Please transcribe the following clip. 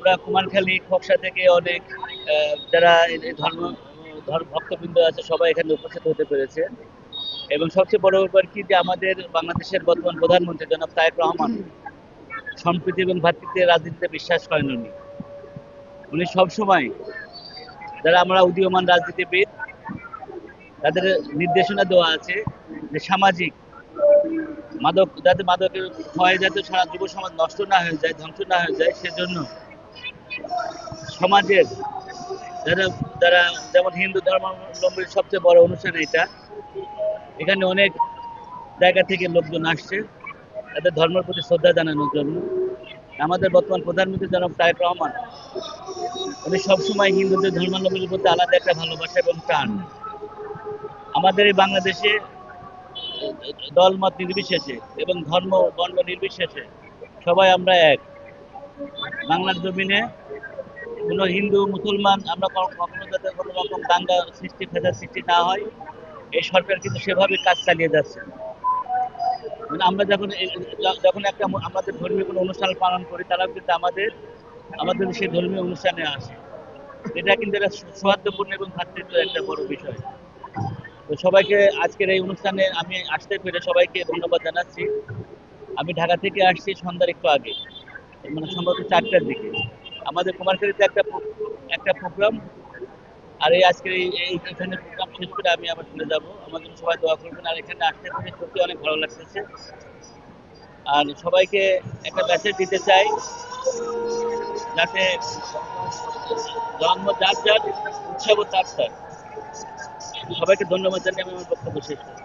আমরা কুমারখালী খোকসা থেকে অনেক যারা এই ধর্ম ভক্তবৃন্দ আছে সবাই এখানে উপস্থিত হতে পেরেছে। এবং সবচেয়ে বড় ব্যাপার কি যে আমাদের বাংলাদেশের বর্তমান প্রধানমন্ত্রী জনাব তারেক রহমান সম্প্রীতি এবং ভ্রাতৃত্বের রাজনীতিতে বিশ্বাস করেন। উনি সবসময় যারা আমরা উদীয়মান রাজনীতিবিদ তাদের নির্দেশনা দেওয়া আছে যে সামাজিক মাদকের ভয়ে যাতে সারা যুব সমাজ নষ্ট না হয়ে যায়, ধ্বংস না হয়ে যায়, সেজন্য সমাজের যারা যারা যেমন হিন্দু ধর্মাবলম্বীর সবচেয়ে বড় অনুষ্ঠান এটা, এখানে অনেক জায়গা থেকে লোকজন আসছে তাদের ধর্মের প্রতি শ্রদ্ধা জানানোর জন্য। আমাদের বর্তমান প্রধানমন্ত্রী জনাব তারেক রহমান উনি সবসময় হিন্দুদের ধর্মাবলম্বীর প্রতি আলাদা একটা ভালোবাসা এবং টান। আমাদের এই বাংলাদেশে দলমত নির্বিশেষে এবং ধর্ম বর্ণ নির্বিশেষে সবাই আমরা এক। বাংলার জমিনে কোনো হিন্দু মুসলমান আমরা কখনো যাতে কোনো রকম দাঙ্গা সৃষ্টি ফেসাদ সৃষ্টি না হয়, এই সরকার কিন্তু সেভাবে কাজ চালিয়ে যাচ্ছে। মানে আমরা যখন একটা আমাদের ধর্মীয় কোনো অনুষ্ঠান পালন করি, তারাও কিন্তু আমাদের সেই ধর্মীয় অনুষ্ঠানে আসে। এটা কিন্তু একটা সৌহার্দ্যপূর্ণ এবং ভ্রাতৃত্বের একটা বড় বিষয়। তো সবাইকে আজকের এই অনুষ্ঠানে আমি আসতে পেরে সবাইকে ধন্যবাদ জানাচ্ছি। আমি ঢাকা থেকে আসছি সন্ধ্যার একটু আগে, মানে সম্ভবত 4টার দিকে। আমাদের কুমারখালীতে একটা প্রোগ্রাম, আর এই আজকের এখানে প্রোগ্রাম শেষ করে আমি আবার চলে যাব। আমার জন্য সবাই দোয়া করবেন। আর এখানে আসতে পেরে সত্যি অনেক ভালো লাগতেছে। আর সবাইকে একটা মেসেজ দিতে চাই, যাতে জন্ম যার উৎসব তার। সবাইকে ধন্যবাদ জানিয়ে আমি আমার বক্তব্য শেষ করি।